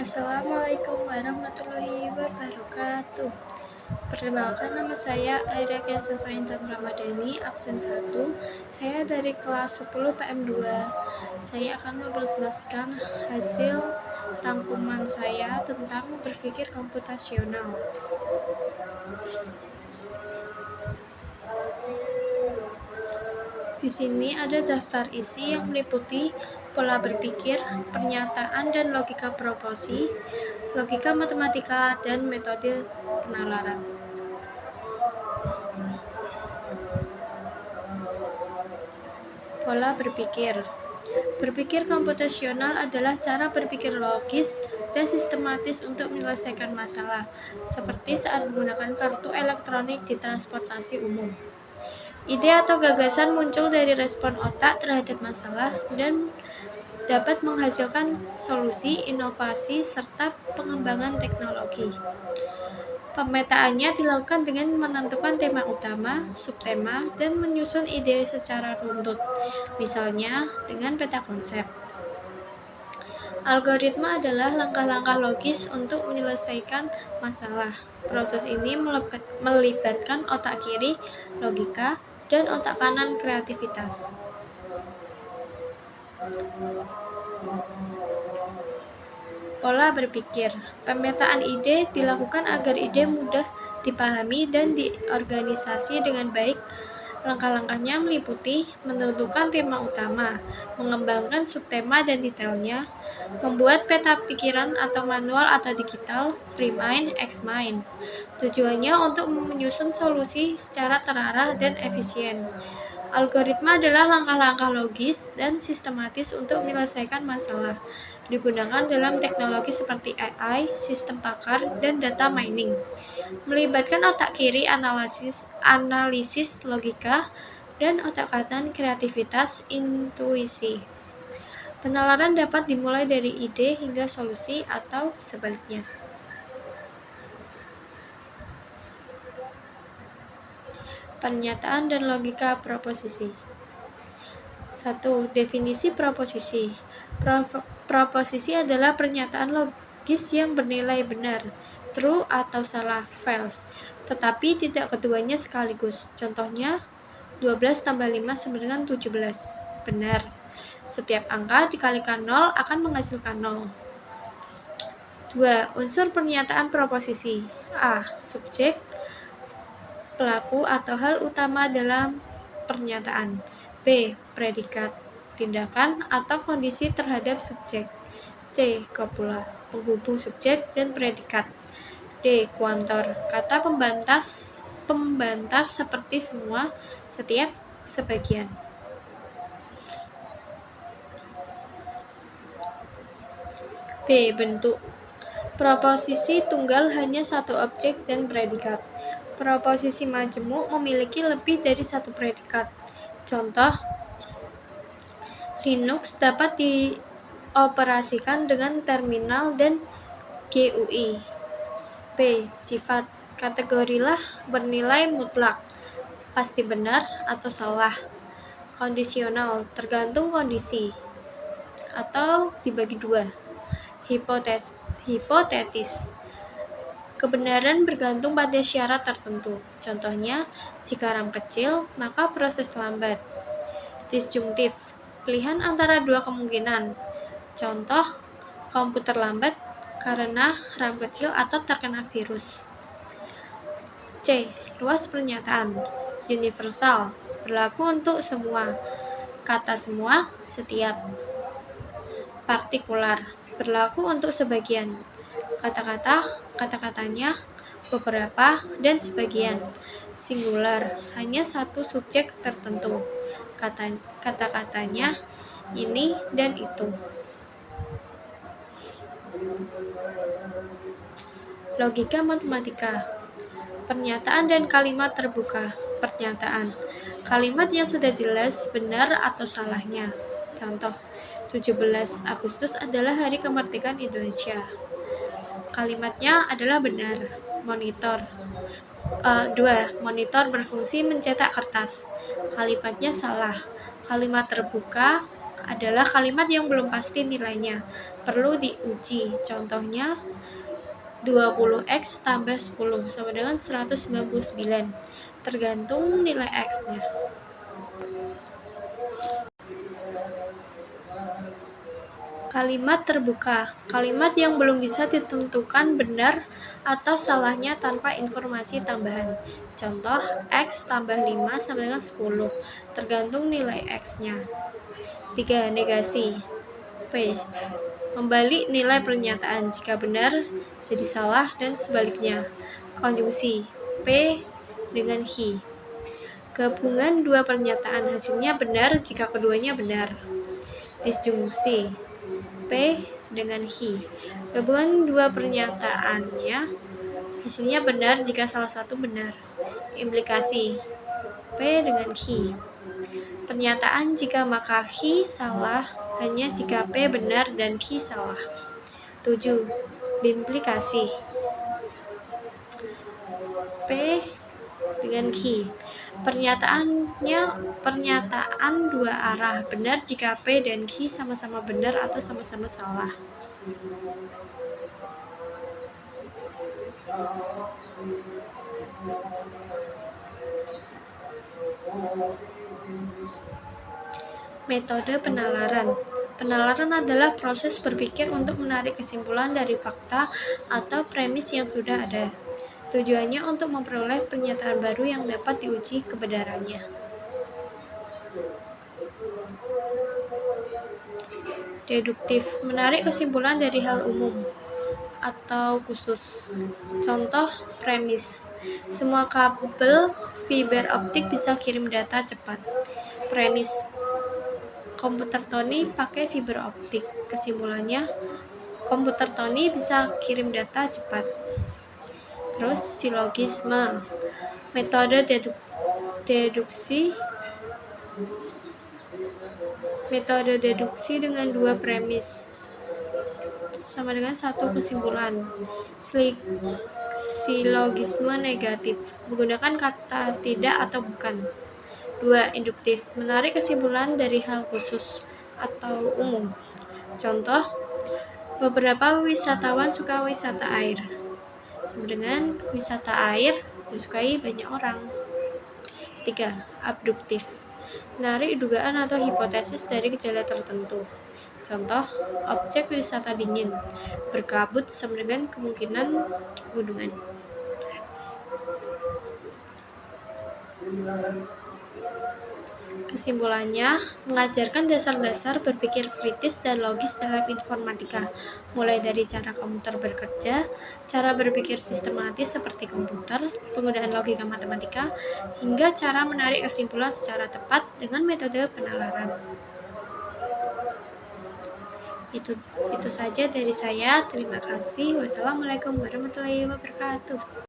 Assalamualaikum warahmatullahi wabarakatuh. Perkenalkan, nama saya Aira Kesafa Intan Ramadhani, absen 1. Saya dari kelas 10 PM2. Saya akan menjelaskan hasil rangkuman saya tentang berpikir komputasional. Di sini ada daftar isi yang meliputi pola berpikir, pernyataan dan logika proposi, logika matematika, dan metode penalaran. Pola berpikir. Berpikir komputasional adalah cara berpikir logis dan sistematis untuk menyelesaikan masalah, seperti saat menggunakan kartu elektronik di transportasi umum. Ide atau gagasan muncul dari respon otak terhadap masalah dan dapat menghasilkan solusi, inovasi, serta pengembangan teknologi. Pemetaannya dilakukan dengan menentukan tema utama, subtema, dan menyusun ide secara runtut, misalnya dengan peta konsep. Algoritma adalah langkah-langkah logis untuk menyelesaikan masalah. Proses ini melibatkan otak kiri, logika, dan otak kanan, kreativitas. Pola berpikir. Pemetaan ide dilakukan agar ide mudah dipahami dan diorganisasi dengan baik. Langkah-langkahnya meliputi menentukan tema utama, mengembangkan subtema dan detailnya, membuat peta pikiran atau manual atau digital, free mind, X-mind. Tujuannya untuk menyusun solusi secara terarah dan efisien. Algoritma adalah langkah-langkah logis dan sistematis untuk menyelesaikan masalah. Digunakan dalam teknologi seperti AI, sistem pakar, dan data mining. Melibatkan otak kiri analisis logika, dan otak kanan kreativitas intuisi. Penalaran dapat dimulai dari ide hingga solusi atau sebaliknya. Pernyataan dan logika proposisi. 1. Definisi proposisi. Proposisi adalah pernyataan logis yang bernilai benar, true atau salah, false, tetapi tidak keduanya sekaligus. Contohnya, 12 tambah 5 sama dengan 17. Benar. Setiap angka dikalikan 0 akan menghasilkan 0. 2. Unsur pernyataan proposisi. A. Subjek, pelaku atau hal utama dalam pernyataan. B. Predikat, tindakan atau kondisi terhadap subjek. C. Copula, penghubung subjek dan predikat. D. Kuantor, kata pembantas seperti semua, setiap, sebagian. B. Bentuk. Proposisi tunggal hanya satu objek dan predikat. Proposisi majemuk memiliki lebih dari satu predikat. Contoh, Linux dapat dioperasikan dengan terminal dan GUI. B. Sifat. Kategorilah bernilai mutlak, pasti benar atau salah. Kondisional, tergantung kondisi, atau dibagi dua. Hipotetis. Kebenaran bergantung pada syarat tertentu. Contohnya, jika RAM kecil, maka proses lambat. Disjungtif, pilihan antara dua kemungkinan. Contoh, komputer lambat karena RAM kecil atau terkena virus. C. Luas pernyataan. Universal, berlaku untuk semua. Kata semua, setiap. Partikular, berlaku untuk sebagian. Kata-katanya, beberapa, dan sebagian. Singular, hanya satu subjek tertentu. Kata-katanya, ini dan itu. Logika matematika. Pernyataan dan kalimat terbuka. Pernyataan, kalimat yang sudah jelas benar atau salahnya. Contoh, 17 Agustus adalah hari kemerdekaan Indonesia. Kalimatnya adalah benar. Monitor. 2. Monitor berfungsi mencetak kertas. Kalimatnya salah. Kalimat terbuka, adalah kalimat yang belum pasti nilainya, perlu diuji. Contohnya 20x tambah 10 sama dengan 199, tergantung nilai x-nya. Kalimat terbuka, kalimat yang belum bisa ditentukan benar atau salahnya tanpa informasi tambahan. Contoh, x tambah 5 sama dengan 10, tergantung nilai x-nya. 3. Negasi. P. Membalik nilai pernyataan, jika benar jadi salah dan sebaliknya. Konjungsi. P dengan hi. Gabungan dua pernyataan, hasilnya benar jika keduanya benar. Disjungsi. P dengan hi. Gabungan dua pernyataannya, hasilnya benar jika salah satu benar. Implikasi. P dengan hi. Pernyataan jika maka hi salah hanya jika P benar dan hi salah. 7. Bimplikasi. P dengan hi. Pernyataan dua arah, benar jika P dan hi sama-sama benar atau sama-sama salah. Metode penalaran. Penalaran adalah proses berpikir untuk menarik kesimpulan dari fakta atau premis yang sudah ada. Tujuannya untuk memperoleh pernyataan baru yang dapat diuji kebenarannya. Deduktif, menarik kesimpulan dari hal umum atau khusus. Contoh, premis. Semua kabel fiber optik bisa kirim data cepat. Premis. Komputer Tony pakai fiber optik. Kesimpulannya, komputer Tony bisa kirim data cepat. Terus silogisme, metode deduksi dengan dua premis sama dengan satu kesimpulan. Silogisme negatif, menggunakan kata tidak atau bukan. 2. Induktif, menarik kesimpulan dari hal khusus atau umum. Contoh, beberapa wisatawan suka wisata air, sama dengan wisata air disukai banyak orang. 3. Abduktif, menarik dugaan atau hipotesis dari gejala tertentu. Contoh, objek wisata dingin, berkabut sama dengan kemungkinan pegunungan. Kesimpulannya, mengajarkan dasar-dasar berpikir kritis dan logis dalam informatika, mulai dari cara komputer bekerja, cara berpikir sistematis seperti komputer, penggunaan logika matematika, hingga cara menarik kesimpulan secara tepat dengan metode penalaran. Itu saja dari saya. Terima kasih. Wassalamualaikum warahmatullahi wabarakatuh.